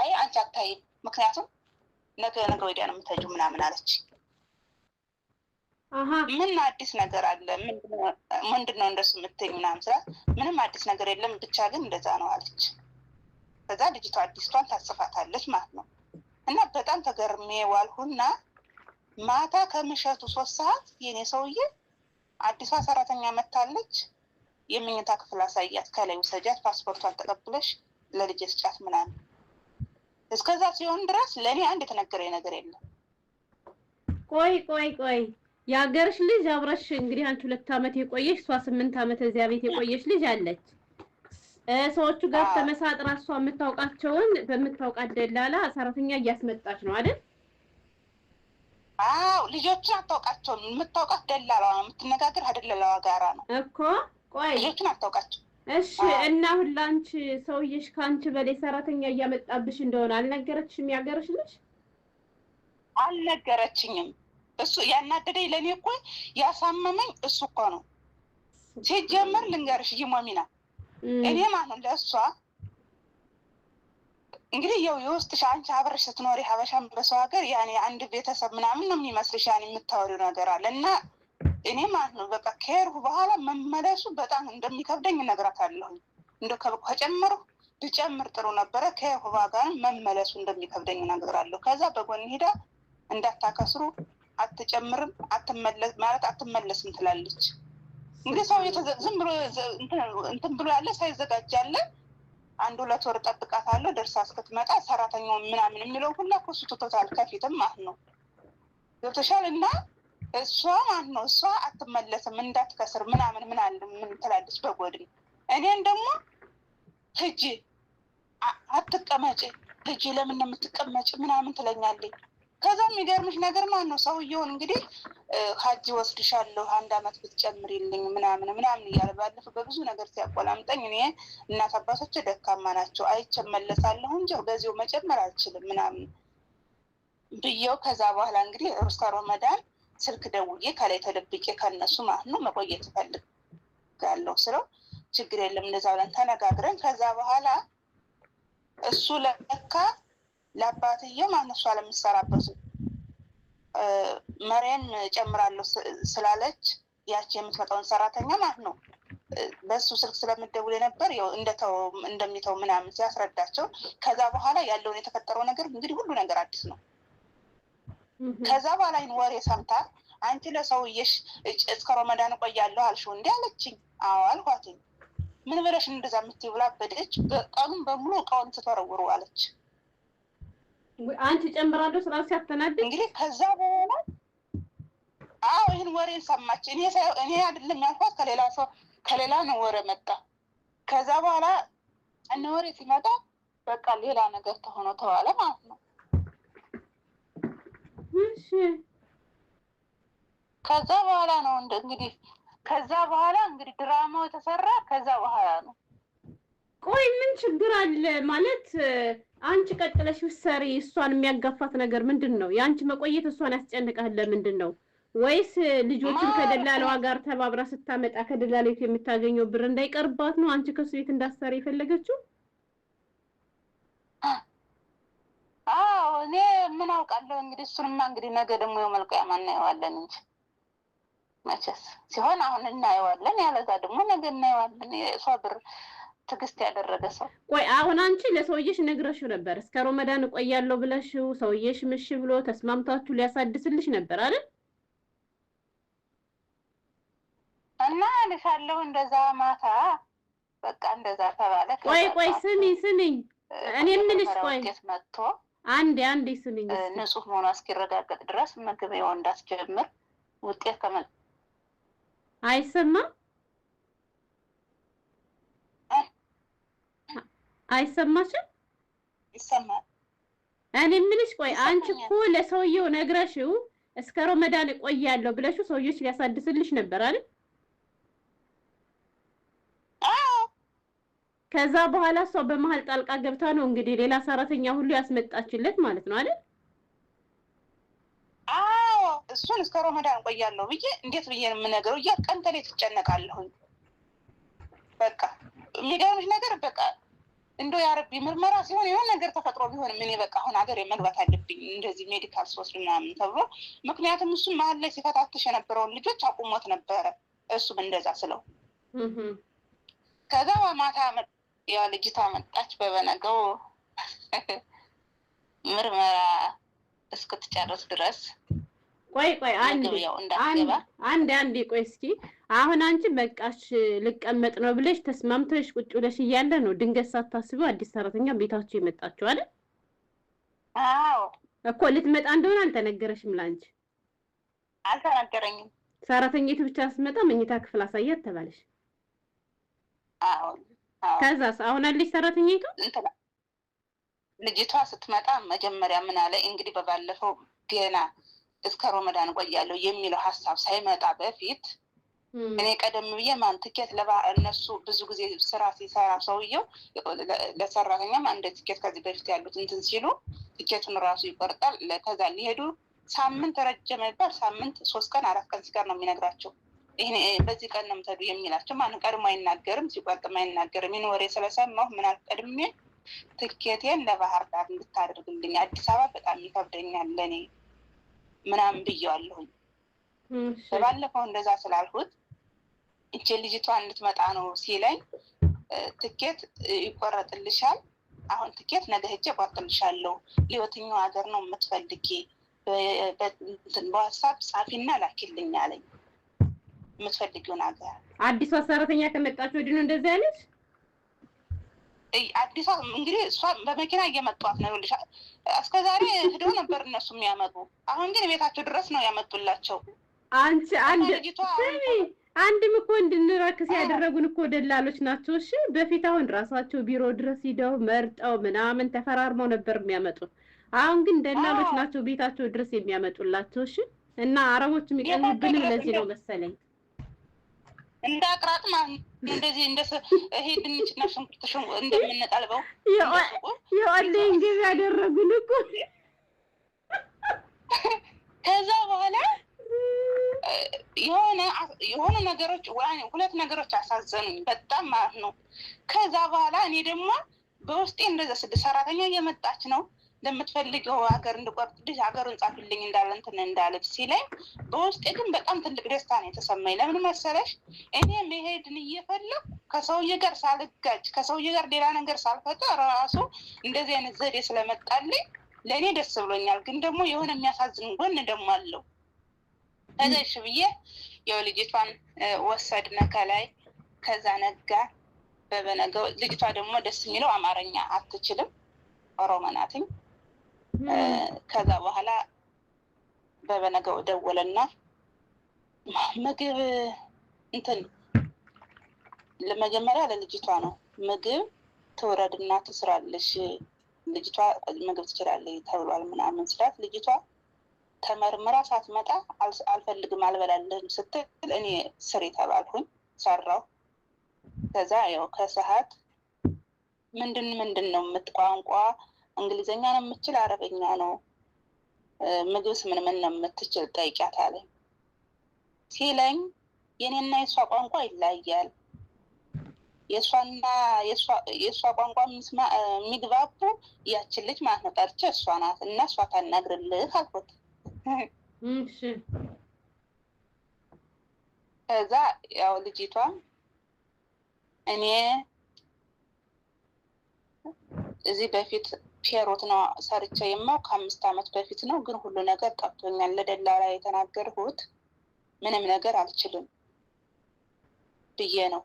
አይ አንቺ አታይም ምክንያቱም ነገ ወዲያ ነው የምትሄጂው ምናምን አለች። ምን አዲስ ነገር አለ ምንድነው እንደሱ የምትይኝ ምናምን ስላት ምንም አዲስ ነገር የለም ብቻ ግን እንደዛ ነው አለች። ከዛ ልጅቷ አዲስቷን ታጽፋታለች ማለት ነው። እና በጣም ተገርሜ ዋልሁና ማታ ከምሽቱ 3 ሰዓት የኔ ሰውዬ አዲሷ ሰራተኛ መታለች የመኝታ ክፍል አሳያት ከላይ ወሰጃት ፓስፖርቷን ተቀብለሽ ለልጅ ስጫት ምናምን እስከዛ ሲሆን ድረስ ለኔ አንድ የተነገረኝ ነገር የለም። ቆይ ያገርሽ ልጅ አብረሽ እንግዲህ አንቺ 2 አመት የቆየሽ 8 አመት እዚያ ቤት የቆየሽ ልጅ አለች። ሰዎቹ ጋር ተመሳጥራ እሷ የምታውቃቸውን በምታውቃት ደላላ ሰራተኛ እያስመጣች ነው አይደል? አዎ ልጆችን አታውቃቸውም። የምታውቃት ደላላ ነው የምትነጋገር ደላላዋ ጋራ ነው እኮ። ቆይ ልጆችን አታውቃቸው። እሺ እና ሁላንቺ ሰውዬሽ ካንቺ በላይ ሰራተኛ እያመጣብሽ እንደሆነ አልነገረችሽም? ያገርሽ ልጅ አልነገረችኝም። እሱ ያናደደኝ ለኔ እኮ ያሳመመኝ እሱ እኮ ነው። ሲጀመር ልንገርሽ ይሞሚና እኔ ማለት ለእሷ እንግዲህ የውስጥሽ አንቺ አብረሽ ስትኖሪ ሀበሻም በሰው ሀገር ያኔ አንድ ቤተሰብ ምናምን ነው የሚመስልሽ ያኔ የምታወሪው ነገር አለ እና እኔ ማለት ነው በቃ ከሄድኩ በኋላ መመለሱ በጣም እንደሚከብደኝ እነግራታለሁ። እንደው ከጨመሩ ብጨምር ጥሩ ነበረ። ከሄድኩ በኋላ መመለሱ እንደሚከብደኝ እነግራለሁ። ከዛ በጎን ሄዳ እንዳታከስሩ አትጨምርም አትመለስ ማለት አትመለስም ትላለች። እንግዲህ ሰው ዝም ብሎ እንትን ብሎ ያለ ሳይዘጋጃለ 1-2 ወር ጠብቃታለሁ ደርሳ እስክትመጣ ሰራተኛው ምናምን የሚለው ሁላ ኮሱ ቶታል ከፊትም ማለት ነው ገብተሻል። እና እሷ ማለት ነው እሷ አትመለስም እንዳትከስር ምናምን ምን ትላለች በጎድን። እኔን ደግሞ ሂጂ አትቀመጪ ሂጂ ለምን ነው የምትቀመጪ ምናምን ትለኛለች። ከዛ የሚገርምሽ ነገር ማለት ነው ሰውየውን እንግዲህ ሀጂ ወስድሻለሁ 1 አመት ብትጨምሪልኝ ምናምን እያለ ባለፈው በብዙ ነገር ሲያቆላምጠኝ እኔ እናት አባቶች ደካማ ናቸው አይቼ እመለሳለሁ እንጂ በዚሁ መጨመር አልችልም ምናምን ብዬው ከዛ በኋላ እንግዲህ እስከ ረመዳን ስልክ ደውዬ ከላይ ተደብቄ ከነሱ ማለት ነው መቆየት እፈልጋለሁ ስለው ችግር የለም እንደዛ ብለን ተነጋግረን ከዛ በኋላ እሱ ለካ ለአባትየው ማለት እሷ ለምትሰራበት መሬን ጨምራለሁ ስላለች ያቺ የምትመጣውን ሰራተኛ ማለት ነው በሱ ስልክ ስለምደውል ነበር ያው እንደሚተው ምናምን ሲያስረዳቸው ከዛ በኋላ ያለውን የተፈጠረው ነገር እንግዲህ ሁሉ ነገር አዲስ ነው። ከዛ በኋላ ወሬ ሰምታ አንቺ ለሰውዬሽ እስከ ረመዳን ቆያለሁ አልሽው እንዴ አለችኝ። አዎ አልኳትኝ። ምን ብለሽ እንደዛ የምትይው ብላ በደች ቀኑን በሙሉ እቃውን ትተረውሩ አለች። አንቺ ጨምራለሁ ስላልሽ ሲያተናደድ እንግዲህ ከዛ በኋላ አዎ ይሄን ወሬን ሰማች። እኔ አይደለም ያልኳት ከሌላ ነው ወሬ መጣ። ከዛ በኋላ እነ ወሬ ሲመጣ በቃ ሌላ ነገር ተዋለ ማለት ነው። እሺ ከዛ በኋላ ነው እንግዲህ ድራማው የተሰራ ከዛ በኋላ ነው። ቆይ ምን ችግር አለ ማለት አንቺ ቀጥለሽ ብትሰሪ እሷን የሚያጋፋት ነገር ምንድነው? ያንቺ መቆየት እሷን ያስጨንቃል ለምንድነው? ወይስ ልጆችን ከደላላዋ ጋር ተባብራ ስታመጣ ከደላላይቱ የምታገኘው ብር እንዳይቀርባት ነው አንቺ ከሱ ቤት እንዳሰሪ የፈለገችው? እኔ ምን አውቃለሁ እንግዲህ እሱንማ እንግዲህ ነገ ደግሞ የመልቀያማ እናየዋለን እንጂ መቼስ ሲሆን አሁን እናየዋለን ያለዛ ደግሞ ነገ እናየዋለን። እሷ ብር ትግስት ያደረገ ሰው ቆይ አሁን አንቺ ለሰውዬሽ ነግረሽው ነበር እስከ ረመዳን ቆያለሁ ብለሽው ሰውዬሽ ምሽ ብሎ ተስማምታችሁ ሊያሳድስልሽ ነበር አይደል? እና ለሻለው እንደዛ ማታ በቃ እንደዛ ተባለ። ቆይ ስሚኝ እኔ ምንሽ ቆይ መጥቶ አንዴ ስሚኝ ንጹህ መሆኑ እስኪረጋገጥ ድረስ ምግብ ይወው እንዳስጀምር ውጤት ከመል አይሰማሽም? ይሰማል። እኔ ምንሽ ቆይ አንቺ እኮ ለሰውየው ነግረሽው እስከ ረመዳን ቆያለሁ ብለሽው ሰውዬሽ ሊያሳድስልሽ ነበር አይደል? ከዛ በኋላ እሷ በመሃል ጣልቃ ገብታ ነው እንግዲህ ሌላ ሰራተኛ ሁሉ ያስመጣችለት ማለት ነው አይደል? እሱን እስከ ረመዳን ቆያለሁ ብዬ እንዴት ብዬ ነው የምነግረው? ቀን ተሌት ትጨነቃለሁ። በቃ የሚገርምሽ ነገር በቃ እንደው ያረቢ ምርመራ ሲሆን የሆነ ነገር ተፈጥሮ ቢሆን ምን በቃ አሁን ሀገር መግባት አለብኝ እንደዚህ ሜዲካል ሶስት ምናምን ተብሎ ምክንያቱም እሱ መሀል ላይ ሲፈታተሽ የነበረውን ልጆች አቁሞት ነበረ እሱም እንደዛ ስለው ከዛ ማታ ያ ልጅቷ መጣች በበነገው ምርመራ እስክትጨርስ ድረስ ቆይ አንዴ ቆይ እስኪ አሁን አንቺ በቃሽ ልቀመጥ ነው ብለሽ ተስማምተሽ ቁጭ ብለሽ እያለ ነው ድንገት ሳታስቢው አዲስ ሰራተኛ ቤታችሁ የመጣችሁ አይደል? አዎ እኮ ልትመጣ እንደሆነ አልተነገረሽም ላንቺ? አልተነገረኝም። ሰራተኛይቱ ብቻ ስትመጣ መኝታ ክፍል አሳያት ተባለሽ? አዎ ከዛስ አሁን አለሽ ሰራተኛይቱ? ልጅቷ ስትመጣ መጀመሪያ ምን አለ እንግዲህ በባለፈው ገና እስከ ረመዳን ቆያለሁ የሚለው ሐሳብ ሳይመጣ በፊት እኔ ቀደም ብዬ ማን ትኬት እነሱ ብዙ ጊዜ ስራ ሲሰራ ሰውየው ለሰራተኛም አንድ ትኬት ከዚህ በፊት ያሉት እንትን ሲሉ ትኬቱን ራሱ ይቆርጣል። ከዛ ሊሄዱ ሳምንት ረጅም ይባል ሳምንት 3 ቀን 4 ቀን ሲቀር ነው የሚነግራቸው። ይሄ በዚህ ቀን ነው የምትሄዱ የሚላቸው ማን ቀድሞ አይናገርም፣ ሲቆርጥም አይናገርም። ይሄን ወሬ ስለሰማሁ ምን አልቀድሜ ትኬቴን ለባህር ዳር እንድታደርግልኝ አዲስ አበባ በጣም ይከብደኛል ለኔ ምናምን ብየዋለሁኝ። በባለፈው እንደዛ ስላልሁት እቺ ልጅቷ እንድትመጣ ነው ሲለኝ ትኬት ይቆረጥልሻል፣ አሁን ትኬት ነገ ሄጄ እቆርጥልሻለሁ፣ ለየትኛው ሀገር ነው የምትፈልጊ በዋትስአፕ ጻፊና ላኪልኝ አለኝ። የምትፈልጊውን ሀገር አዲሷ ሰራተኛ ከመጣች ወዲህ ነው እንደዛ ያለች? አዲሷ እንግዲህ እሷ በመኪና እየመጧት ነው ልጅ እስከዛሬ ሄደው ነበር እነሱ የሚያመጡ፣ አሁን ግን ቤታቸው ድረስ ነው ያመጡላቸው። አንቺ አንድም እኮ እንድንረክስ ያደረጉን እኮ ደላሎች ናቸው። እሺ በፊት አሁን ራሳቸው ቢሮ ድረስ ሂደው መርጠው ምናምን ተፈራርመው ነበር የሚያመጡት። አሁን ግን ደላሎች ናቸው ቤታቸው ድረስ የሚያመጡላቸው። እሺ እና አረቦች የሚቀልቡብን ለዚህ ነው መሰለኝ። እንደ አቅራጥ ማለት እንደዚህ ይሄ ድንችና ሽንኩርት እንደምንጠልበው የኦንላይን ገበያ ያደረጉን እኮ። ከዛ በኋላ የሆነ ነገሮች ሁለት ነገሮች አሳዘኑኝ በጣም ማለት ነው። ከዛ በኋላ እኔ ደግሞ በውስጤ እንደዛ 6 ሰራተኛ እየመጣች ነው ለምትፈልገው ሀገር እንድቆርጥልሽ ሀገሩን ጻፍልኝ እንዳለ እንትን እንዳለች ሲለኝ በውስጤ ግን በጣም ትልቅ ደስታ ነው የተሰማኝ። ለምን መሰለሽ እኔ መሄድን እየፈለኩ ከሰውዬ ጋር ሳልጋጭ ከሰውዬ ጋር ሌላ ነገር ሳልፈጠር ራሱ እንደዚህ አይነት ዘዴ ስለመጣልኝ ለእኔ ደስ ብሎኛል። ግን ደግሞ የሆነ የሚያሳዝን ጎን ደግሞ አለው። ከዛሽ ብዬ ያው ልጅቷን ወሰድነ ከላይ ከዛ ነጋ በበነገው ልጅቷ ደግሞ ደስ የሚለው አማርኛ አትችልም ኦሮሞ ናትኝ። ከዛ በኋላ በበነገው ደወለና ምግብ እንትን ለመጀመሪያ ለልጅቷ ነው ምግብ ትወረድና ትስራለሽ ልጅቷ ምግብ ትችላለች ተብሏል ምናምን ስላት ልጅቷ ተመርምራ ሳትመጣ አልፈልግም አልበላለህም ስትል እኔ ስሪ ተባልኩኝ ሰራው። ከዛ ያው ከሰዓት ምንድን ነው የምትቋንቋ እንግሊዘኛ ነው የምትችል አረበኛ ነው ምግብስ ምን ነው የምትችል ጠይቂያት አለኝ ሲለኝ የኔና የሷ ቋንቋ ይለያያል የሷና የሷ ቋንቋ የሚግባቡ ያችን ልጅ ማለት ነው ጠርቼ እሷ ናት እና እሷ ታናግርልህ አልኩት። እሺ ከዛ ያው ልጅቷ እኔ እዚህ በፊት ፔሮት ነው ሰርቼ የማው ከ5 አመት በፊት ነው። ግን ሁሉ ነገር ጠፍቶኛል። ለደላላ የተናገርኩት ምንም ነገር አልችልም ብዬ ነው።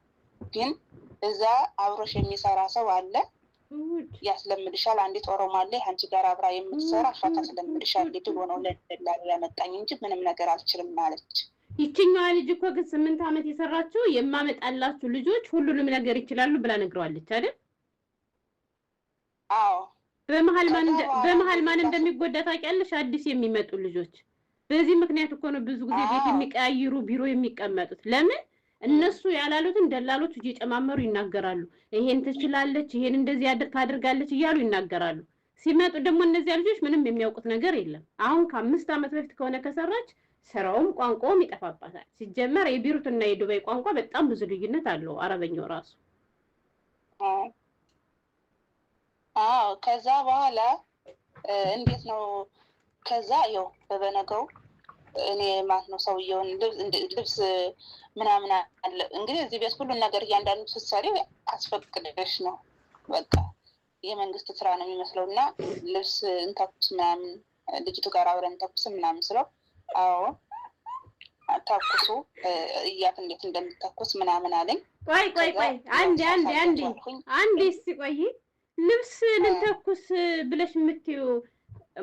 ግን እዛ አብሮሽ የሚሰራ ሰው አለ ያስለምድሻል። አንዲት ኦሮሞ አለ አንቺ ጋር አብራ የምትሰራ አፋታ ያስለምድሻል ብሎ ነው ለደላላ ያመጣኝ እንጂ ምንም ነገር አልችልም ማለች። ይችኛዋ ልጅ እኮ ግን 8 አመት የሰራችው የማመጣላችሁ ልጆች ሁሉንም ነገር ይችላሉ ብላ ነግረዋለች አይደል? አዎ። በመሃል ማን እንደሚጎዳ ታውቂያለሽ? አዲስ የሚመጡ ልጆች። በዚህ ምክንያት እኮ ነው ብዙ ጊዜ ቤት የሚቀያይሩ ቢሮ የሚቀመጡት። ለምን እነሱ ያላሉትን ደላሎች እየጨማመሩ ይናገራሉ። ይሄን ትችላለች፣ ይሄን እንደዚህ ታደርጋለች እያሉ ይናገራሉ። ሲመጡ ደግሞ እነዚህ ልጆች ምንም የሚያውቁት ነገር የለም። አሁን ከ5 አመት በፊት ከሆነ ከሰራች ስራውም ቋንቋውም ይጠፋባታል። ሲጀመር የቢሩትና የዱባይ ቋንቋ በጣም ብዙ ልዩነት አለው። አረበኛው ራሱ አዎ ከዛ በኋላ እንዴት ነው ከዛ ያው በበነገው እኔ ማለት ነው ሰውየውን ልብስ ምናምን አለ እንግዲህ እዚህ ቤት ሁሉን ነገር እያንዳንዱ ስትሰሪ አስፈቅደሽ ነው በቃ የመንግስት ስራ ነው የሚመስለው እና ልብስ እንተኩስ ምናምን ልጅቱ ጋር አብረን እንተኩስ ምናምን ስለው አዎ ተኩሱ እያት እንዴት እንደምተኩስ ምናምን አለኝ። ቆይ አንዴ እስኪ ቆይ ልብስ ልንተኩስ ብለሽ የምትይው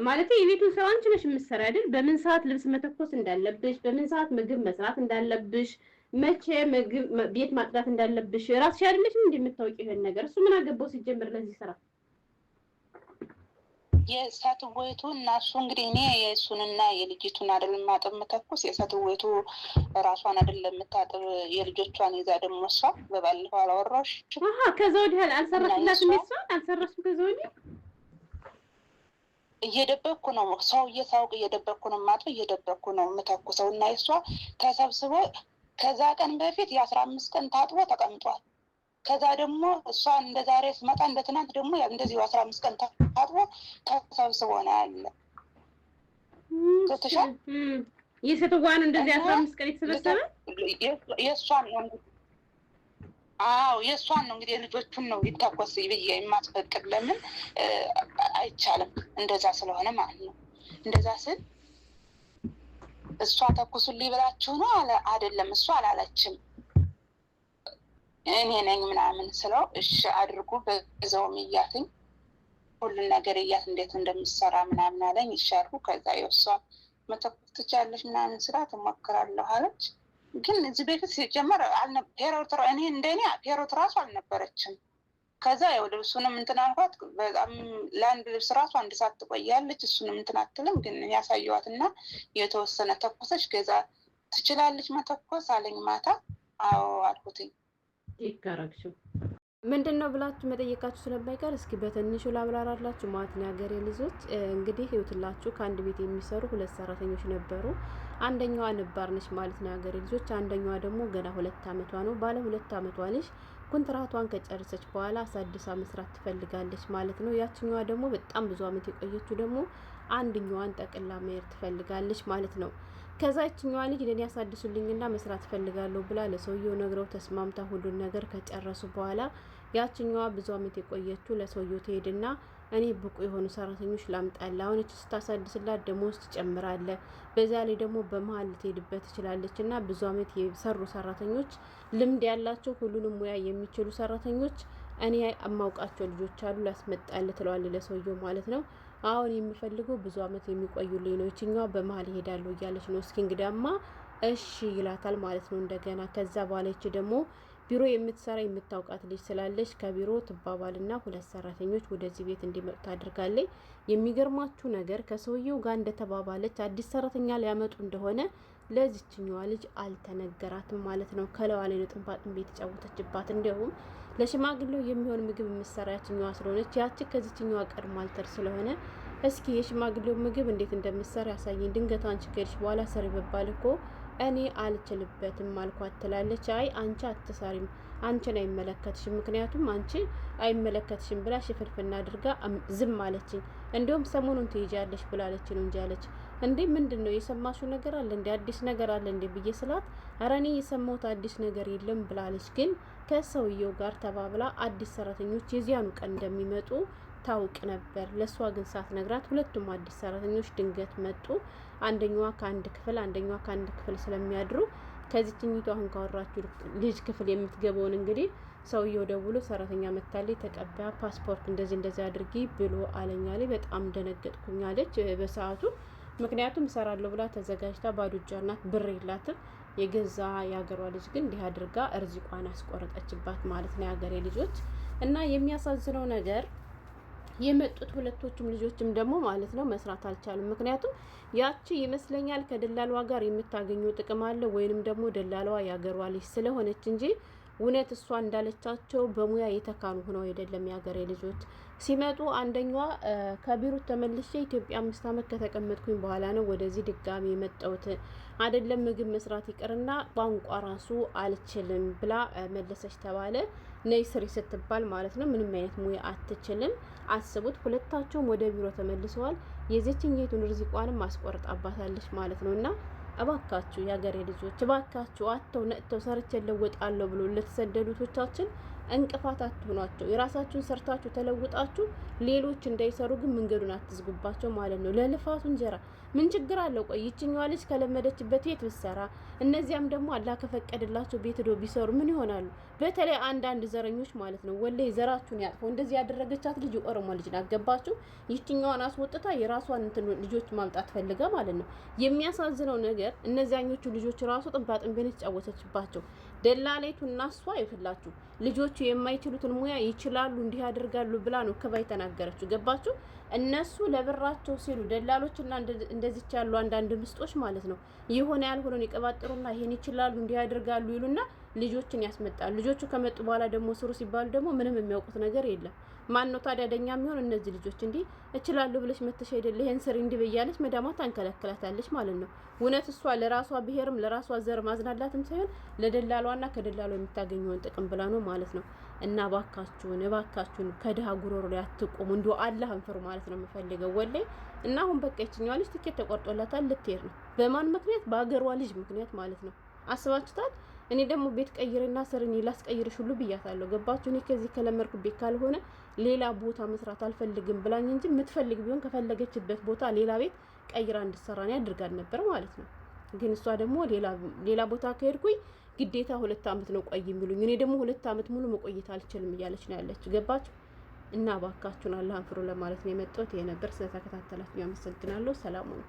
ማለት የቤቱን ስራ አንቺ ነሽ የምትሰሪ አይደል? በምን ሰዓት ልብስ መተኮስ እንዳለብሽ፣ በምን ሰዓት ምግብ መስራት እንዳለብሽ፣ መቼ ምግብ ቤት ማጽዳት እንዳለብሽ ራስሽ አይደለሽም እንዴ የምታውቂው ይሄን ነገር? እሱ ምን አገባው ሲጀምር ለዚህ ስራ? የሰትወይቱ እና እሱ እንግዲህ እኔ የእሱንና የልጅቱን አይደለም ማጠብ የምተኩስ የሰትወይቱ ራሷን አይደለም የምታጥብ የልጆቿን ይዛ ደግሞ እሷ በባለፈው አላወራሁሽ? ከዛ ወዲህ አልሰራሽላትም? እሷን አልሰራሽም? ከዛ ወዲህ እየደበቅኩ ነው ሰው እየታወቅ እየደበቅኩ ነው ማጥብ እየደበቅኩ ነው የምተኩሰው እና እሷ ተሰብስቦ ከዛ ቀን በፊት የ15 ቀን ታጥቦ ተቀምጧል። ከዛ ደግሞ እሷ እንደ ዛሬ ስመጣ እንደ ትናንት ደግሞ እንደዚህ 15 ቀን ታጥቦ ተሰብስቦ ነው ያለ። ከተሻ የሴትዋን እንደዚህ 15 ቀን የተሰበሰበ የእሷን ነው የእሷን ነው እንግዲህ ልጆቹን ነው ይታኮስ ብዬ የማስፈቅድ ለምን አይቻልም እንደዛ ስለሆነ ማለት ነው። እንደዛ ስል እሷ ተኩሱልኝ ብላችሁ ነው አይደለም እሷ አላለችም እኔ ነኝ ምናምን ስለው እሺ አድርጉ በዛውም እያትኝ ሁሉን ነገር እያት እንዴት እንደምሰራ ምናምን አለኝ። ይሻልኩ ከዛ የእሷ መተኮስ ትችያለሽ ምናምን ስራ ትሞክራለሁ አለች። ግን እዚህ በፊት ሲጀመር ፔሮት እኔ እንደኔ ፔሮት ራሱ አልነበረችም። ከዛ ያው ልብሱንም እንትን አልኳት። በጣም ለአንድ ልብስ ራሱ አንድ ሰዓት ትቆያለች። እሱንም እንትን አትልም። ግን ያሳየዋት እና የተወሰነ ተኮሰች። ገዛ ትችላለች መተኮስ አለኝ ማታ። አዎ አልኩትኝ። ይካረክሽው ምንድን ነው ብላችሁ መጠየቃችሁ ስለማይቀር እስኪ በትንሹ ላብራራላችሁ ማለት ነው። የሀገሬ ልጆች እንግዲህ ህይወትላችሁ ከአንድ ቤት የሚሰሩ 2 ሰራተኞች ነበሩ። አንደኛዋ ነባር ነች ማለት ነው የሀገሬ ልጆች። አንደኛዋ ደግሞ ገና 2 አመቷ ነው። ባለ 2 አመቷ ልጅ ኮንትራቷን ከጨረሰች በኋላ አሳድሳ መስራት ትፈልጋለች ማለት ነው። ያችኛዋ ደግሞ በጣም ብዙ አመት የቆየችው ደግሞ አንደኛዋን ጠቅላ መሄድ ትፈልጋለች ማለት ነው። ከዛ ይችኛዋ ልጅ ለኔ ያሳድሱልኝና መስራት ፈልጋለሁ ብላ ለሰውየው ነግረው ተስማምታ ሁሉን ነገር ከጨረሱ በኋላ ያችኛዋ ብዙ አመት የቆየችው ለሰውየው ትሄድና እኔ ብቁ የሆኑ ሰራተኞች ላምጣላ፣ አሁን እቺ ስታሳድስላት ደሞዝ ትጨምራለህ፣ በዛ ላይ ደግሞ በመሀል ልትሄድበት ትችላለች እና ብዙ አመት የሰሩ ሰራተኞች ልምድ ያላቸው ሁሉንም ሙያ የሚችሉ ሰራተኞች እኔ አማውቃቸው ልጆች አሉ ላስመጣልህ ትለዋለች ለሰውየው ማለት ነው። አሁን የሚፈልገው ብዙ አመት የሚቆዩልኝ ነው፣ እቺኛዋ በመሀል ይሄዳሉ እያለች ነው። እስኪ እንግዳማ እሺ ይላታል ማለት ነው። እንደገና ከዛ በኋላ እቺ ደግሞ ቢሮ የምትሰራ የምታውቃት ልጅ ስላለች ከቢሮ ትባባልና 2 ሰራተኞች ወደዚህ ቤት እንዲመጡ ታድርጋለች። የሚገርማችሁ ነገር ከሰውየው ጋር እንደተባባለች አዲስ ሰራተኛ ሊያመጡ እንደሆነ ለዚችኛዋ ልጅ አልተነገራትም ማለት ነው። ከለዋ ላይ ጥንባጥን ቤት ተጫወተችባት። እንዲሁም ለሽማግሌው የሚሆን ምግብ የምትሰራ ያችኛዋ ስለሆነች ያቺ ከዚችኛዋ ቀድማልተር ስለሆነ እስኪ የሽማግሌው ምግብ እንዴት እንደምትሰራ ያሳየኝ፣ ድንገት አንቺ ከሄድሽ በኋላ ሰሪ በባል እኮ እኔ አልችልበትም አልኳት ትላለች። አይ አንቺ አትሰሪም፣ አንቺን አይመለከትሽም፣ ምክንያቱም አንቺ አይመለከትሽም ብላ ሽፍርፍና አድርጋ ዝም አለችኝ። እንዲሁም ሰሞኑን ትሄጃለሽ ብላለች ነው እንጂ አለች። እንዴ ምንድን ነው የሰማሽው ነገር አለ እንዴ አዲስ ነገር አለ እንዴ ብዬ ስላት ኧረ እኔ የሰማሁት አዲስ ነገር የለም ብላለች። ግን ከሰውየው ጋር ተባብላ አዲስ ሰራተኞች የዚያኑ ቀን እንደሚመጡ ታውቅ ነበር። ለሷ ግን ሳትነግራት ሁለቱም አዲስ ሰራተኞች ድንገት መጡ። አንደኛዋ ከአንድ ክፍል አንደኛዋ ከአንድ ክፍል ስለሚያድሩ ከዚህኛው አሁን ካወራችሁ ልጅ ክፍል የምትገባውን እንግዲህ ሰውየው ደውሎ ሰራተኛ መታለች ተቀበያ ፓስፖርት እንደዚህ አድርጊ ብሎ አለኛ ላይ በጣም ደነገጥኩኝ አለች በሰዓቱ። ምክንያቱም እሰራለሁ ብላ ተዘጋጅታ ባዶ እጇን ናት፣ ብር የላትም። የገዛ የሀገሯ ልጅ ግን እንዲህ አድርጋ እርዚቋን አስቆረጠችባት ማለት ነው የሀገሬ ልጆች። እና የሚያሳዝነው ነገር የመጡት ሁለቶቹም ልጆችም ደግሞ ማለት ነው መስራት አልቻሉም። ምክንያቱም ያቺ ይመስለኛል ከደላሏ ጋር የምታገኘው ጥቅም አለ ወይንም ደግሞ ደላሏ የሀገሯ ልጅ ስለሆነች እንጂ እውነት እሷ እንዳለቻቸው በሙያ የተካኑ ሆነው አይደለም። የሀገሬ ልጆች ሲመጡ አንደኛዋ ከቢሩት ተመልሼ ኢትዮጵያ 5 አመት ከተቀመጥኩኝ በኋላ ነው ወደዚህ ድጋሚ የመጣሁት፣ አይደለም ምግብ መስራት ይቅርና ቋንቋ ራሱ አልችልም ብላ መለሰች ተባለ። ነይ ስሪ ስትባል ማለት ነው ምንም አይነት ሙያ አትችልም። አስቡት፣ ሁለታቸውም ወደ ቢሮ ተመልሰዋል። የዚችኛይቱን ርዚቋንም ማስቆርጣባታለች ማለት ነው። እና እባካችሁ የሀገሬ ልጆች እባካችሁ አተው ነጥተው ሰርቼ ለወጣለሁ ብሎ ለተሰደዱቶቻችን እንቅፋት አትሆኗቸው። የራሳችሁን ሰርታችሁ ተለውጣችሁ ሌሎች እንዳይሰሩ ግን መንገዱን አትዝጉባቸው ማለት ነው። ለልፋቱ እንጀራ ምን ችግር አለው? ቆይ ይችኛዋ ልጅ ከለመደችበት የት ብትሰራ፣ እነዚያም ደግሞ አላህ ከፈቀደላቸው ቤት ሄዶ ቢሰሩ ምን ይሆናሉ? በተለይ አንዳንድ ዘረኞች ማለት ነው ወላሂ ዘራችሁን ያጥፈው። እንደዚህ ያደረገቻት ልጅ ኦሮሞ ልጅ ናገባችሁ። ይችኛዋን አስወጥታ የራሷን ልጆች ማምጣት ፈልጋ ማለት ነው። የሚያሳዝነው ነገር እነዚያኞቹ ልጆች ራሱ ጥንባጥንቤን የተጫወተችባቸው ደላላይቱ እና እሷ ይፈላችሁ ልጆቹ የማይችሉትን ሙያ ይችላሉ እንዲህ ያደርጋሉ ብላ ነው ከባይ ተናገረችው። ገባችሁ? እነሱ ለብራቸው ሲሉ ደላሎችና እንደዚች ያሉ አንዳንድ ምስጦች ማለት ነው የሆነ ያልሆነን ይቀባጥሩና ይሄን ይችላሉ እንዲህ ያደርጋሉ ይሉና ልጆችን ያስመጣሉ። ልጆቹ ከመጡ በኋላ ደግሞ ስሩ ሲባሉ ደግሞ ምንም የሚያውቁት ነገር የለም። ማን ነው ታዲያ ደኛ የሚሆን? እነዚህ ልጆች እንዲህ እችላለሁ ብለሽ መተሽ አይደለ ይሄን ስሪ እንዲህ በያለች መዳማ ታንከለክላታለች ማለት ነው። እውነት እሷ ለራሷ ብሔርም ለራሷ ዘር ማዝናላትም ሳይሆን ለደላሏና ከደላሏ የምታገኘውን ጥቅም ብላ ነው ማለት ነው። እና እባካችሁን ከድሃ ጉሮሮ ላይ አትቆሙ። እንዲሁ አላህን ፍሩ ማለት ነው የምፈልገው ወላሂ። እና አሁን በቃ ይችኛዋ ልጅ ትኬት ተቆርጦላታል፣ ልትሄድ ነው። በማን ምክንያት? በአገሯ ልጅ ምክንያት ማለት ነው። አስባችሁታል? እኔ ደግሞ ቤት ቀይርና ስርኝ ላስቀይርሽ ሁሉ ብያታለሁ። ገባችሁ? እኔ ከዚህ ከለመድኩ ቤት ካልሆነ ሌላ ቦታ መስራት አልፈልግም ብላኝ እንጂ የምትፈልግ ቢሆን ከፈለገችበት ቦታ ሌላ ቤት ቀይራ እንድትሰራ ነው ያድርጋል ነበር ማለት ነው። ግን እሷ ደግሞ ሌላ ቦታ ከሄድኩኝ ግዴታ 2 አመት ነው ቆይ የሚሉኝ፣ እኔ ደግሞ 2 አመት ሙሉ መቆየት አልችልም እያለች ነው ያለች። ገባችሁ? እና ባካችሁን አላህን ፍሩ ለማለት ነው የመጣሁት። ይሄ ነበር። ስለተከታተላችሁ አመሰግናለሁ። ሰላም ነው።